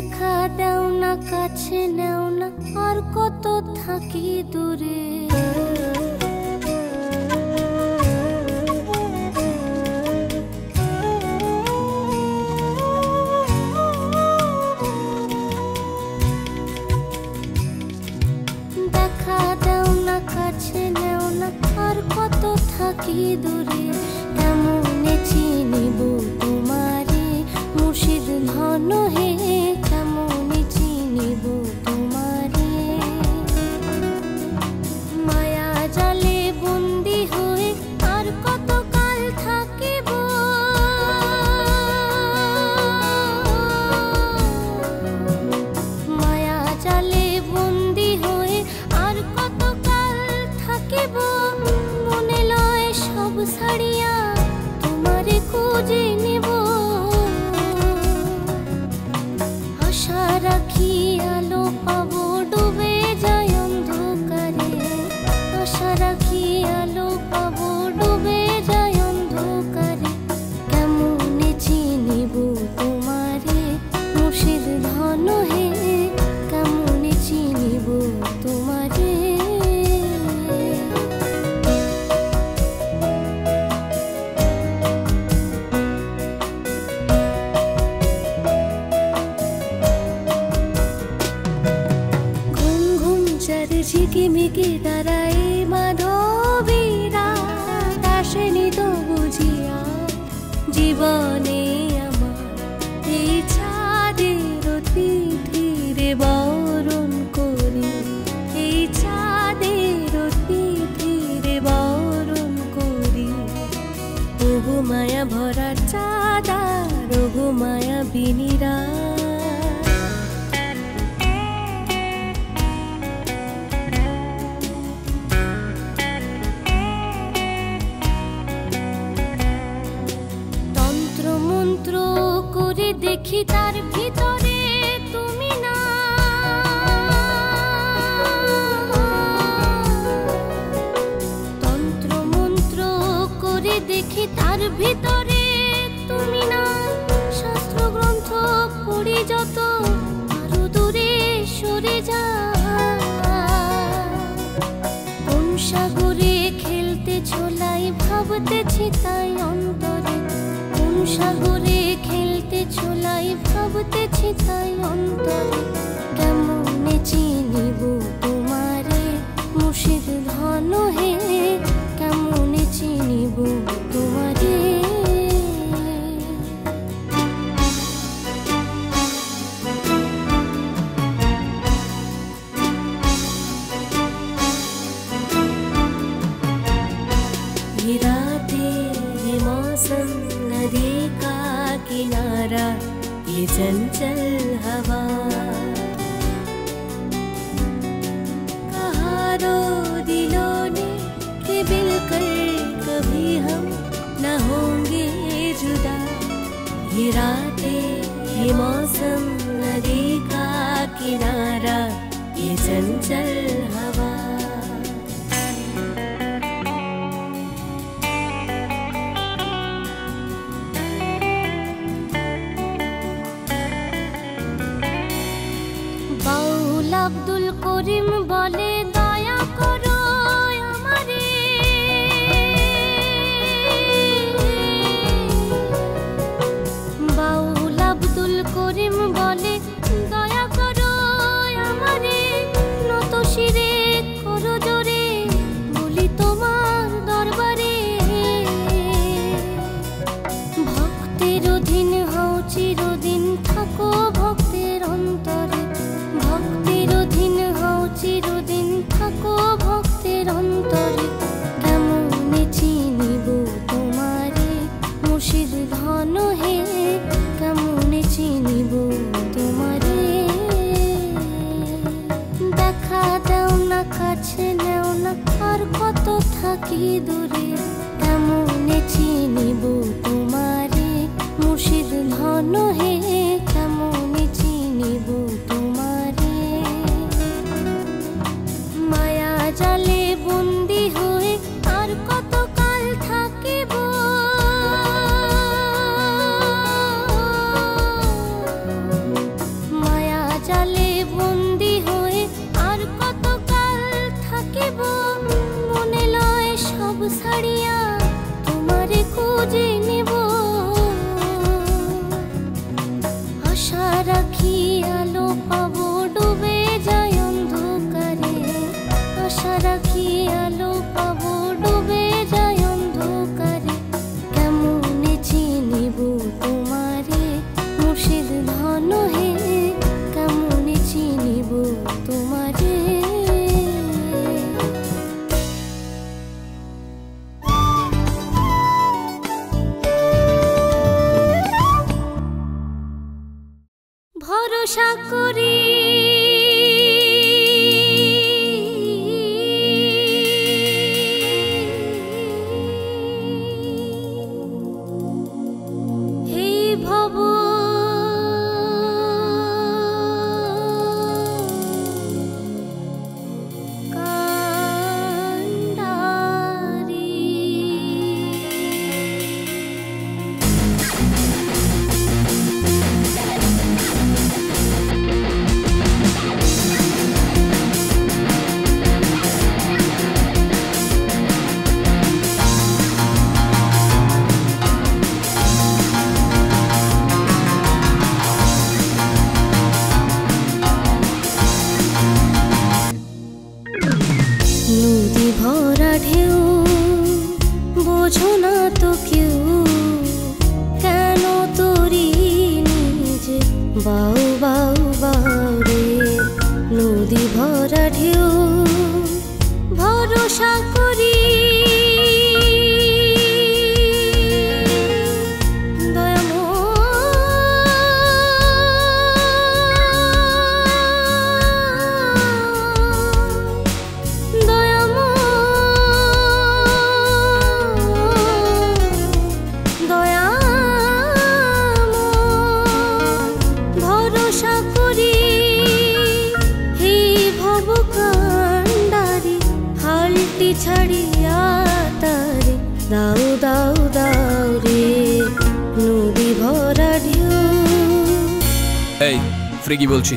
দেখা দাও না, কাছে নেও না, আর কত থাকি দূরে। দেখা দাও না, কাছে নেও না, আর কত থাকি দূরে। কেমনে চিনিব তোমারে মুর্শিদ ধন হে, কেমনে চিনিব তোমারে। মায়া জালে বন্দি হয়ে আর কত কাল থাকিব। মায়া জালে বন্দি হয়ে আর কত কাল থাকিব। মনে লয় সব ছাড়িয়া তোমারে খুঁজে নেব। আশা রাখি আলো পাবো, ডুবে যায় অন্ধকারে। আশা রাখি আলো পাবো, ডুবে যায় অন্ধকারে। কেমনে চিনিব তোমারে মুর্শিদ ধন হে, কেমনে চিনিব তোমারে। ঝিকিমিকি দাঁড়াই মাধবীরা, আসেনি তো বুঝিয়া জীবনে আমার। এই চাঁদের তিথিরে বরণ করি, এই চাঁদের তিথিরে বরণ করি। ওগো মায়া ভরা চাঁদা, ওগো মায়া বিনিরা। মন্ত্র করে দেখি তার ভিতরে তুমি না। তন্ত্র মন্ত্র করে দেখি তার ভিতরে তুমি না। শাস্ত্র গ্রন্থ পড়ি যত আরো দূরে সরে যা। কোন সাগরে খেলতে ছোলাই ভাবতেছি তাই অন্তরে। কোন সাগরে খেলতে ছোলাই ভাবতেছি তাই অন্তরে। কেমনে চিনিব তোমারে মুর্শিদ ধন হে, কেমনে চিনিব তোমারে। ये रातें, ये मौसम, नदी का किनारा, ये चंचल हवा। कहा दो दिलों ने कि मिलकर कभी हम न होंगे जुदा। ये रातें, ये मौसम, नदी का किनारा, ये चंचल हवा। বাউল আব্দুল করিম বলে দয়া করো আমারে। বাউল আব্দুল করিম বলে দয়া করো আমারে। নত শিরে করো জোরে বলি তোমার দরবারে। ভক্তের অধীন হও চিরদিন, থাকো ভক্তের অন্তরে। ভক্তের অধীন হও চিরদিন, থাকো ভক্তের অন্তরে। কেমনে চিনিব তোমারে মুর্শিদ ধন হে, কেমনে চিনিব তোমারে। দেখা দাও না, কাছে নেও না, আর কত থাকি দূরে। কেমনে চিনিব তোমারে মুর্শিদ ধন হে, কেমনে চিনিব তোমারে। মায়া জালে বন্দি হয়ে আর কত কাল থাকিব। মায়া ছাড়িয়া তোমারে খুঁজে নেব, আশা রাখি আলো পাবো ডুবে যায় অন্ধকারে, আশা রাখি আলো পাবো ডুবে যায় অন্ধকারে। কেমনে চিনিব তোমারে মুর্শিদ ধন হে, কেমনে চিনিব তোমারে। ভরসা করি হে ভব কান্ডারি। নদী ভরা ঢেউ বোঝো না তো কেউ, কেন তোরি নিজে বাউ বাউ বাউ রে। নদী ভরা ঢেউ ভরসা করি ছাড়িয়া তারে দাও দাও দাও রে। নদী ভরা ঢেউ। এই ফ্রিগি বলছি,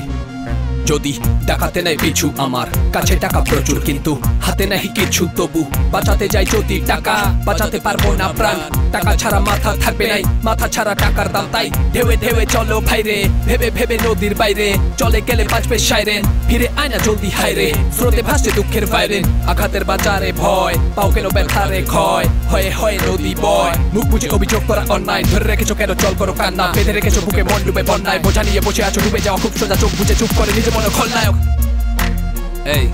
যদি টাকাতে নাই পিছু, আমার কাছে টাকা প্রচুর কিন্তু হাতে নাই কিছু, তবু বাঁচাতে যাই যদি টাকা বাঁচাতে পারবো না প্রাণ। টাকা ছাড়া মাথা থাকবে নাই, মাথা ছাড়া টাকার দাম তাই ঢেউে ঢেউে চলো ভাইরে, ভেবে ভেবে নদীর বাইরে চলে গেলে বাঁচবে সাইরেন, ফিরে আয় না জলদি হাইরে। স্রোতে ভাসছে দুঃখের বাইরে, আঘাতের বাজারে ভয় পাও কেন ব্যথারে ক্ষয়, হয়ে হয়ে নদী বয়। মুখ বুঝে অভিযোগ করা অন্যায়, ধরে রেখেছো কেন জল করো কান্না, বেঁধে রেখেছো বুকে মন ডুবে বন্যায়। বোঝা নিয়ে বসে আছো ডুবে যাওয়া খুব সোজা, চোখ বুঝে চুপ করে নিজে মনে খলনায়ক। এই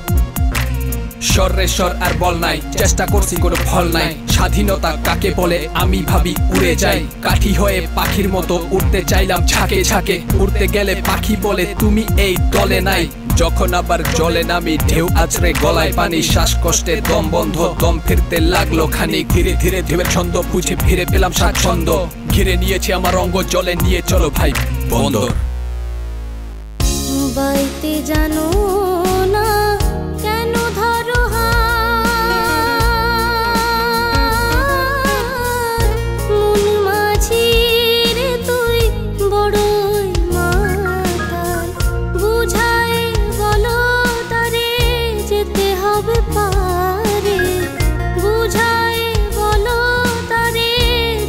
স্বরে স্বর আর বল নাই, চেষ্টা করছি কোনো ফল নাই। স্বাধীনতা কাকে বলে আমি ভাবি উড়ে যাই, কাঠি হয়ে পাখির মতো উড়তে চাইলাম ঝাঁকে ঝাঁকে। উড়তে গেলে পাখি বলে তুমি এই দলে নাই, যখন আবার জলে নামি ঢেউ আছড়ে গলায় পানি। শ্বাসকষ্টে দম বন্ধ, দম ফিরতে লাগলো খানিক, ধীরে ধীরে ঢেউয়ের ছন্দ বুঝে ফিরে পেলাম স্বাচ্ছন্দ্য। ঘিরে নিয়েছে আমার অঙ্গ, জলে নিয়ে চলো ভাই বন্দর। বাইতে জানো না কেন ধরো মন মাঝি রে তুই বড়ই মাতাল, বুঝায় বলো তারে যেতে হবে পারে, বুঝায় বলো তারে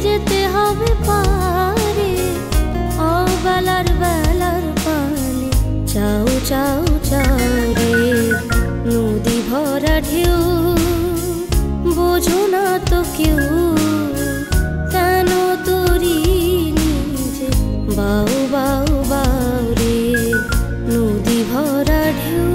যেতে হবে পারে। অবেলার বেলার পানে চাও চাও চাও রে। নদী ভরা ঢেউ বোঝো না তো কেউ, কেন তোরি নিজে বাউ বাউ বাউ রে। নদী ভরা ঢেউ।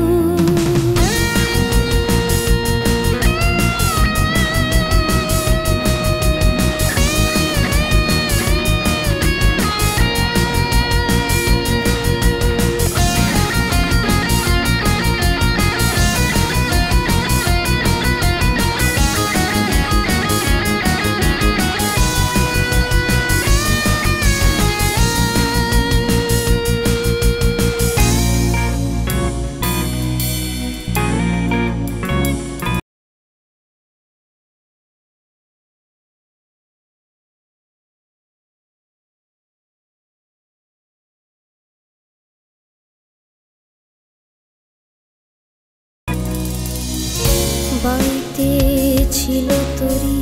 বাইতেছি ছিল তোরি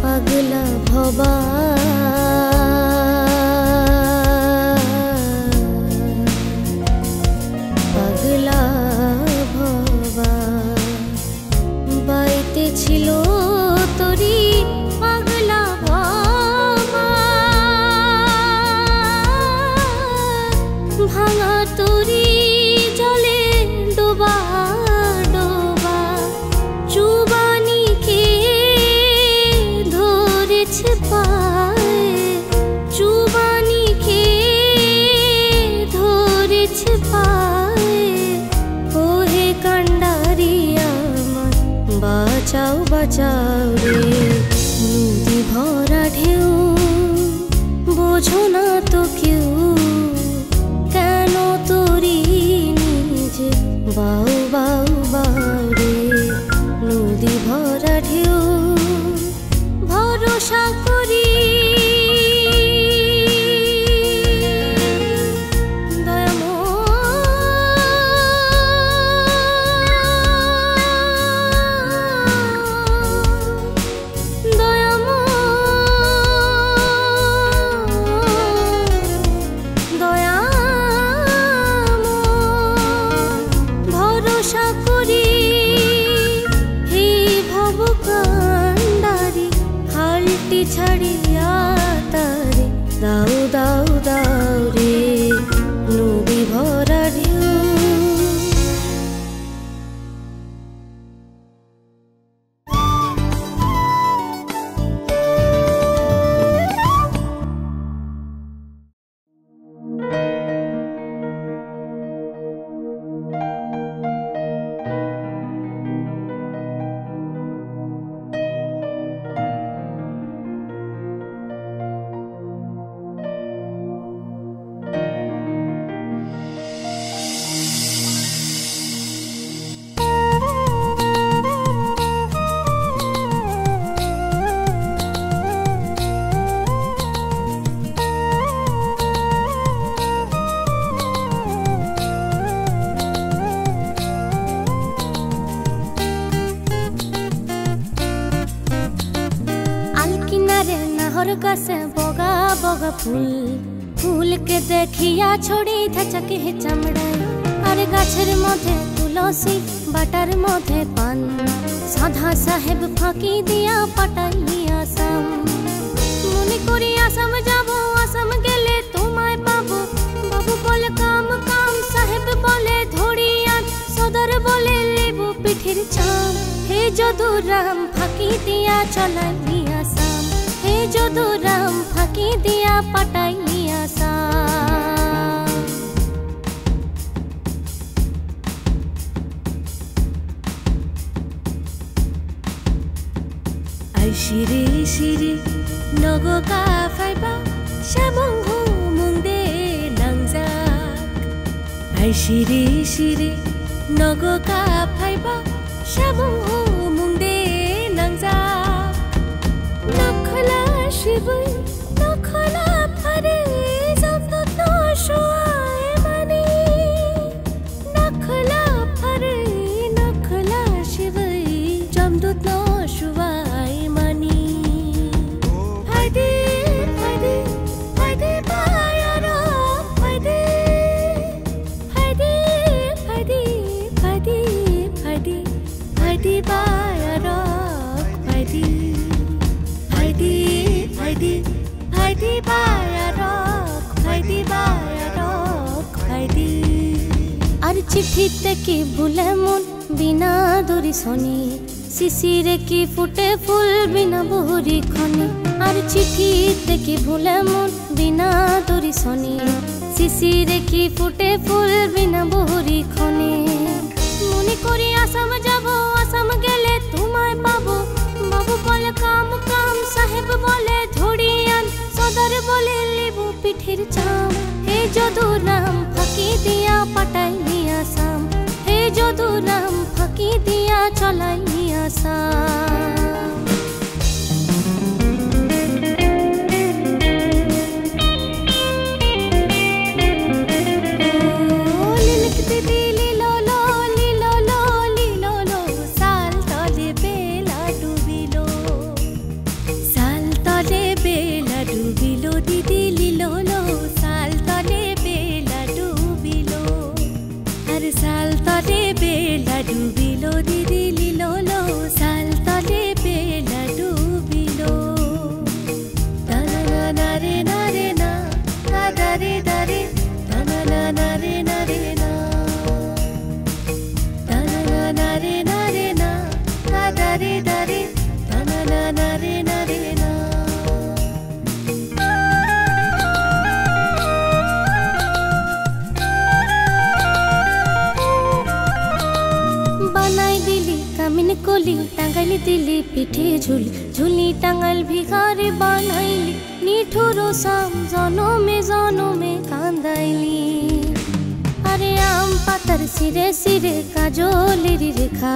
পাগলা ভবা পাগলা ভবা বাইতে ছিল তোরি পাগলা ভবা ভাঙা তোরি জলে ডোবা ডোবা চুবানিকে ধরেছে পায়ে চুবানিকে ধরেছে পায়ে ওহে কান্ডারি আমার বাঁচাও বাঁচাও রে নদী ভরা ঢেউ বোঝো না তো কেউ কেন তোরি নিজে বাউ বাউ বাউ রে নদী ভরা ঢেউ ভরসা করি ছাড়িয়া তারে দাও দাও দাও রে নদী ভরা ঢেউ से बगा बगा फूल फूल के देखिया छोड़ी थचके हे चमड़ा अरे गाछर मधे तुलसी बाटार मधे पान साधा साहेब फाँकी दिया पटाइया आसाम मने करी आसाम जाबो आसाम गेले तुम्हारे पाबो बाबू बोले काम काम साहेब बोले धोड़िया सदर बोले लेबो पिठिर चाम हे जदुराम फाँकी दिया चलाई आसाम हे जदुराम फाँकी दिया पटाई आसाम आई शिरी शिरी नगो का फाइबा शाबंगो मुंगदे नंगजाक आई शिरी शिरी नगो का फाइबा शाबंगो मुंगदे नंगजाक नखला शिवै नखला फरे जम्दो तो शुआए मने नखला फरे नखला शिवै जम्दो तो शुआए मनी फाइदे फाइदे फाइदे पायारो फाइदे फाइदे फाइदे फाइदे फाइदे फाइदे पायारो फाइदे Heidi, Heidi, Heidi, Heidi, আর চিঠিতে কি ভুলে মন বিনা দড়ি শনি শিশিরে কি ফুটে ফুল বিনা বহুরি খনি আর চিঠিতে কি ভুলে মন বিনা দড়ি শনি শিশিরে কি ফুটে ফুল বিনা বহুরি খনি মনে করি আসাম যাব আসাম গেলে তোমায় পাবো বাবু বলে কাম কাম সাহেব বলে ধড়িয়ান সদর বলে লেবু পিঠির চাম হে যদুরাম ফাঁকি দিয়া পাটাই আসাম হে যদুরাম ফাঁকি দিয়া চলাই আসাম लीलो लो साल तले बेला डुबिलो दिली पिठे झुली झुली टांगल भिखारी बनाइली निठुरो साम जनो में कांदाइली अरे आम पातार सिरे सिरे काजलेर रेखा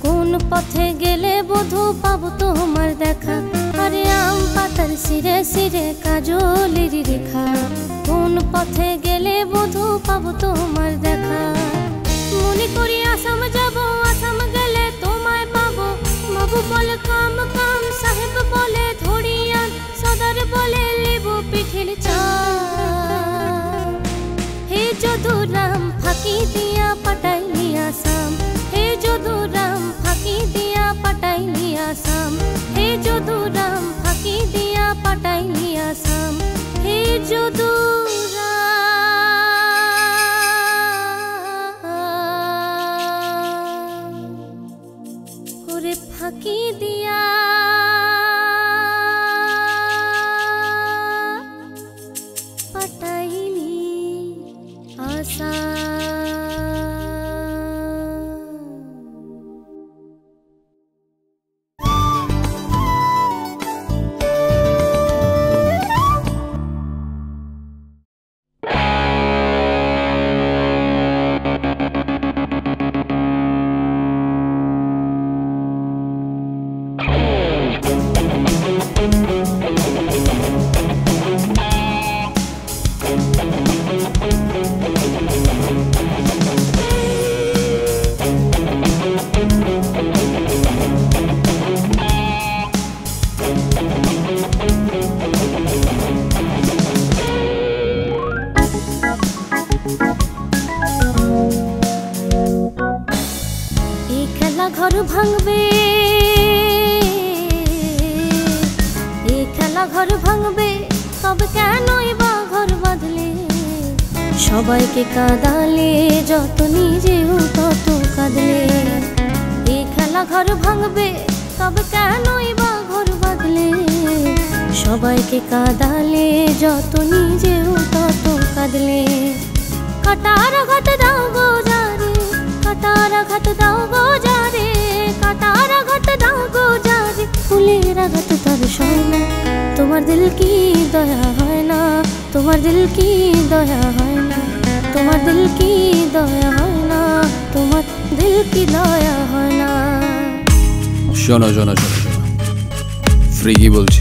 कोन पथे गेले बधू पाबो तोमार देखा अरे आम पातार सिरे सिरे काजलेर रेखा कोन पथे गेले बधू पाबो तोमार देखा मने करी आसाम जाबो आसाम गेले तोमाय पाबो बाबू बोले काम काम साहेब बोले धड़िया सदर बोले लेबो पिठिर चा हे जदुराम फाकी दिया पटाइली आसाम हे जदुराम फाकी दिया पटाइली आसाम हे जदुराम फाकी दिया पटाइली आसाम हे जदुराम ओरे फाकी दिया पटाइली आसाम घर भांगबे खेला घर भांगबे तब केनई बा घर बाঁধলে সবাইকে কাঁদালে যত নিজেও তত কাঁদলে খেলা ঘর ভাঙবে তব কেনই বা ঘর বাঁধলে সবাইকে কাঁদালে যত নিজেও তত কাঁদলে কাটার আঘাত দাও গো যারে কাটার আঘাত দাও গো যারে কাটার আঘাত দাও গো যারে ফুলের আঘাত তার সয় না তোমার দিল কি দয়া হয় না তোমার দিল কি দয়া হয় না তোমার দিল কি দয়া হয় না তোমার দিল কি দয়া হয় না শোনো শোনো শোনো শোনো ফ্রিগি বলছি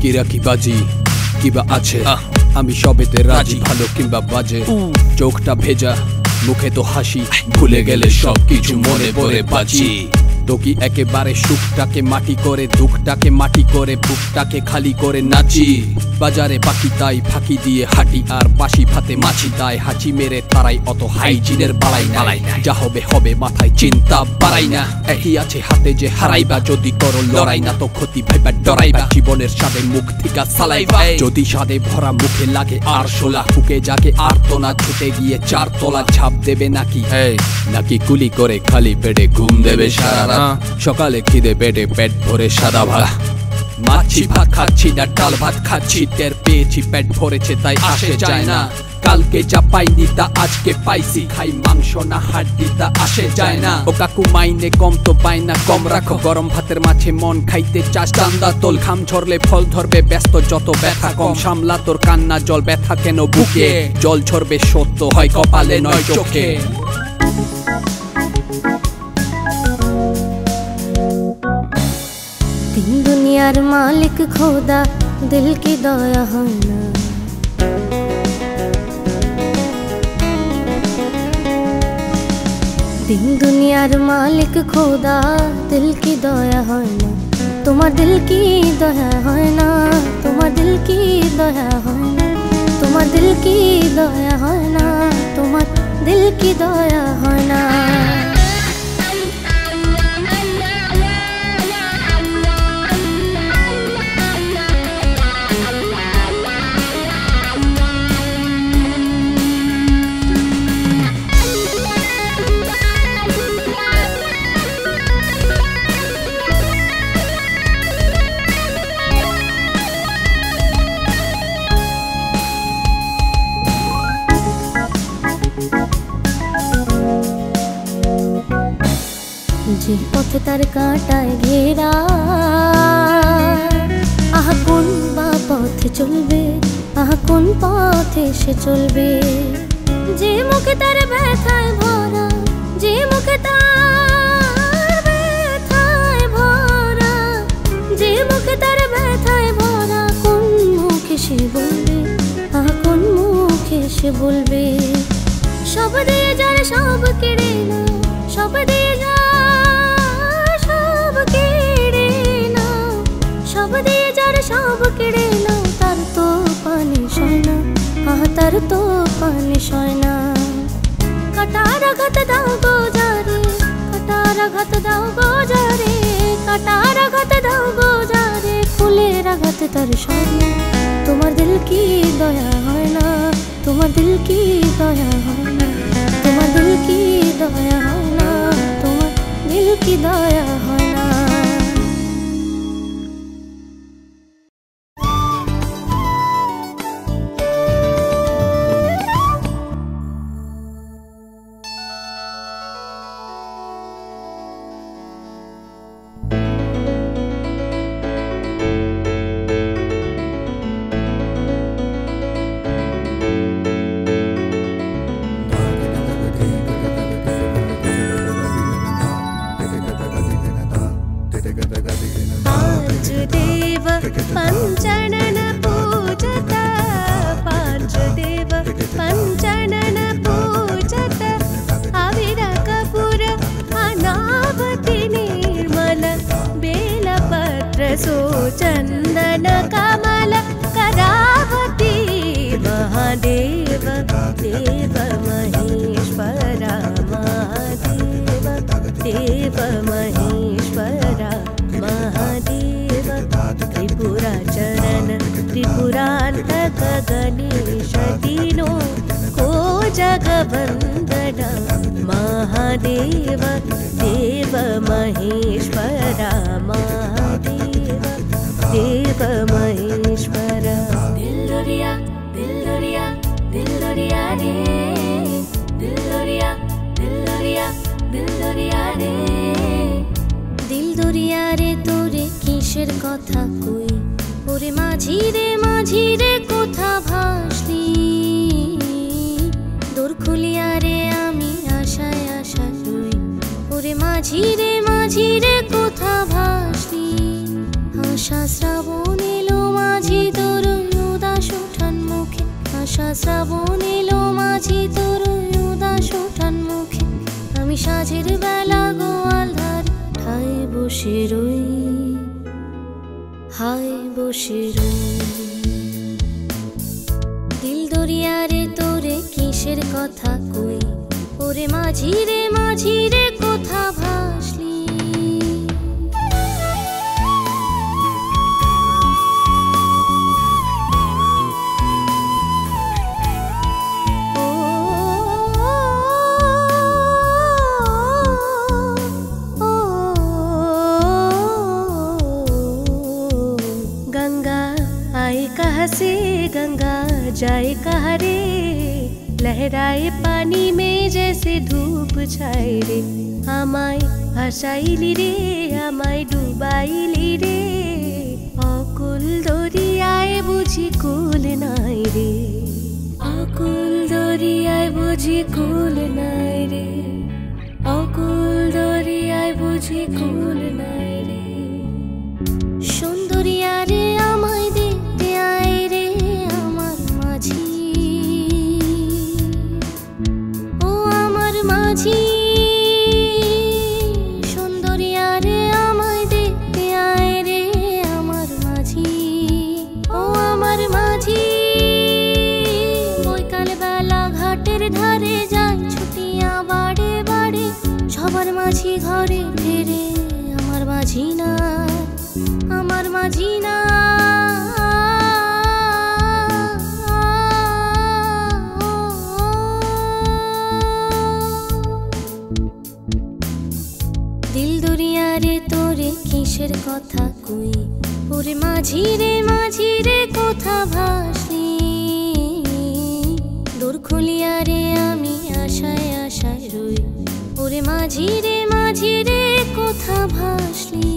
কিরা কি বাজি কিবা আছে আমি সবেতে রাজি ভালো কিংবা বাজে চোখটা ভেজা মুখে তো হাসি ভুলে গেলে সব কিছু মনে পড়ে বাজি তো কি একেবারে সুখটাকে মাটি করে দুঃখটাকে মাটি করে বুকটাকে খালি করে নাচি বাজারে বাকি তাই ফাঁকি দিয়ে হাঁটি আর বাসি ভাতে মাছি তাই হাঁচি মেরে তারাই অত হাইজিনের বালাই নালাই যা হবে হবে মাথায় চিন্তা বাড়াই না একই আছে হাতে যে হারাইবা যদি করো লড়াই না তো ক্ষতি ভাইবা ডরাইবা জীবনের স্বাদে মুখ থেকে সালাইবা যদি স্বাদে ভরা মুখে লাগে আর শোলা ফুকে যাকে আর তো না ছুটে গিয়ে 4 তলা ছাপ দেবে নাকি নাকি কুলি করে খালি পেটে ঘুম দেবে সারা সকালে খিদে পেটে পেট ভরে সাদা ভাত মাছি ভাত খাচ্ছি না ডাল ভাত খাচ্ছি টের পেয়েছি পেট ভরেছে তাই আসে যায় না কালকে যা পাইনি তা আজকে পাইছি খাই মাংস না হাড্ডি তা আসে যায় না ও কাকু মাইনে কম তো পাই না কম রাখো গরম ভাতের মাঝে মন খাইতে চাস চান্দা তোল খাম ঝরলে ফল ধরবে ব্যস্ত যত ব্যথা কম সামলা তোর কান্না জল ব্যথা কেন বুকে জল ঝরবে সত্য হয় কপালে নয় চোখে तीन दुनियार मालिक खोदा दिल की दया है ना तीन दुनियार मालिक खोदा दिल की दया है ना तुम्हार दिल की दया है ना तुम्हार दिल की दया है ना तुम्हार दिल की दया है ना तुम्हार दिल की दया है ना কি পথে তার কাঁটায় ঘেরা, আহা কোন বা পথে চলবে, আহা কোন পথে সে চলবে। যে মুখে তার ব্যথায় ভরা, যে মুখে তার ব্যথায় ভরা, যে মুখে তার ব্যথায় ভরা, কোন মুখে সে বলবে, আহা কোন মুখে সে বলবে। সব দিয়ে যার সব কেড়ে না, সব দিয়ে যা সব কেড়ে না, সব দিয়ে যার সব কেড়ে না, তার তো পানি সয় না, আহা তার তো পানি সয় না। কাটার আঘাত দাও গো যারে, কাটার আঘাত দাও গো যারে, কাটার আঘাত দাও গো যারে, ফুলের আঘাত তার সয় না। তোমার দিল কি দয়া হয় না, তোমার দিল কি দয়া হয় না, তোমার দিল কি দয়া হয় না, তোমার দিল কি দয়া হয় না। पंचनन पूजत, पांचदेव पंचनन पूजत, अविर कपूर अनावति निर्मल, बेलपत्र सुचंदन कमल, करावती महादेव देव महेश्वरा, महादेव देव महेश्वरा, महादेव त्रिपुरा चरण त्रिपुरांतक गणेश दीनो को जगवंदना, महादेव देव महेश्वरा, महादेव देव महेश्वरा। दिलदरिया दिलदरिया दिलदरिया रे, दिलदरिया दिलदरिया दिलदरिया रे, दिलदरिया रे तोरे কিসের কথা কই, ওরে মাঝি রে কোথা ভাসলি, দোর খুলিয়া রে আমি আশায় আশায় রই, ওরে মাঝি রে কোথা ভাসলি। আশা শ্রাবণ এলো মাঝি তোর উদাস ওঠান মুখে, আশা শ্রাবণ এলো মাঝি তোর উদাস ওঠান মুখে, আমি সাঁঝের বেলা গোয়াল ধার ঠায় বসে রই, হায় বসে রই। দিলদরিয়া রে তোরে কিসের কথা কই, ওরে মাঝি রে কোথা ভাসলি। से गंगा जाए कहाँ रे, लहराए पानी में जैसे धूप छाए रे, আমায় ভাসাইলি রে, আমায় ডুবাইলি রে, অকুল দরিয়ায় বুঝি কুল নাই রে, অকুল দরিয়ায় বুঝি কুল নাই রে, অকুল দরিয়ায় বুঝি কুল নাই রে। সুন্দরিয়া রে আমায় দেখতে আয় রে আমার মাঝি, ও আমার মাঝি, সুন্দরিয়া রে আমায় দেখতে আয় রে আমার মাঝি, ও আমার মাঝি। বৈকাল বেলা ঘাটের ধারে যাই ছুটিয়া বাড়ে বাড়ে, সবার মাঝি ঘরে ফেরে আমার মাঝি না, আমার মাঝি না। দিলদরিয়া রে তোরে কিসের কথা কই, ওরে মাঝি রে কোথা ভাসলি, দোর খুলিয়া রে আমি আশায় আশায় রই, ওরে মাঝি রে কোথা ভাসলি।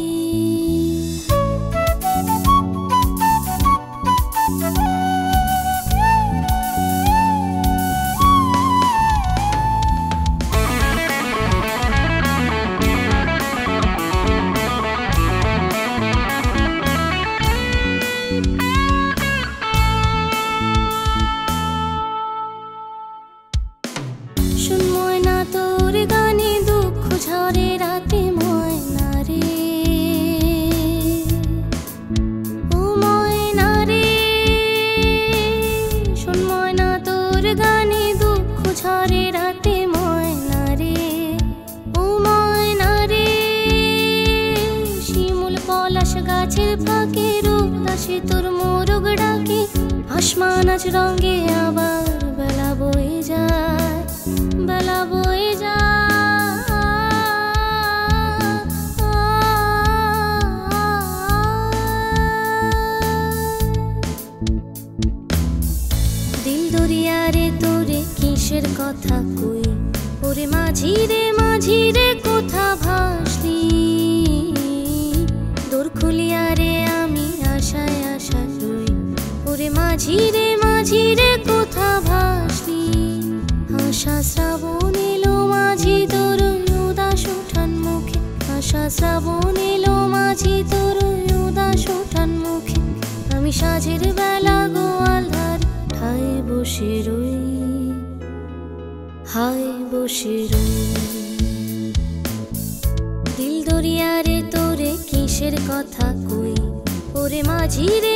শুন ময়না তোর গানে দুঃখ ঝরে রাতে ময়না রে, ও ময়না রে। শুন ময়না তোর গানে দুঃখ ঝরে রাতে ময়না রে, ও ময়না রে। শিমুল পলাশ গাছের ফাঁকে রূপ দাসে তোর মোরগ ডাকে, আসমান আজ রঙে আবার বেলা বয়ে যায়, বেলা বয়ে দিল দরিয়া রে তোরে কিসের কথা কই, ওরে মাঝি রে কোথা ভাসলি। দোর খুলিয়া রে আমি আশায় আশা রই, ওরে মাঝি রে কোথা ভাসলি। আশা শ্রাবণ এলো মাঝি তোর উদাস উঠান মুখে, আশা শ্রাবণ এলো মাঝি তোর উদাস উঠান মুখে। আমি সাঁঝের বেলা গোয়াল ধার ঠায় বসে রই, হায় বসে রই। দিল দরিয়া রে তোরে কিসের কথা কই, ওরে মাঝি রে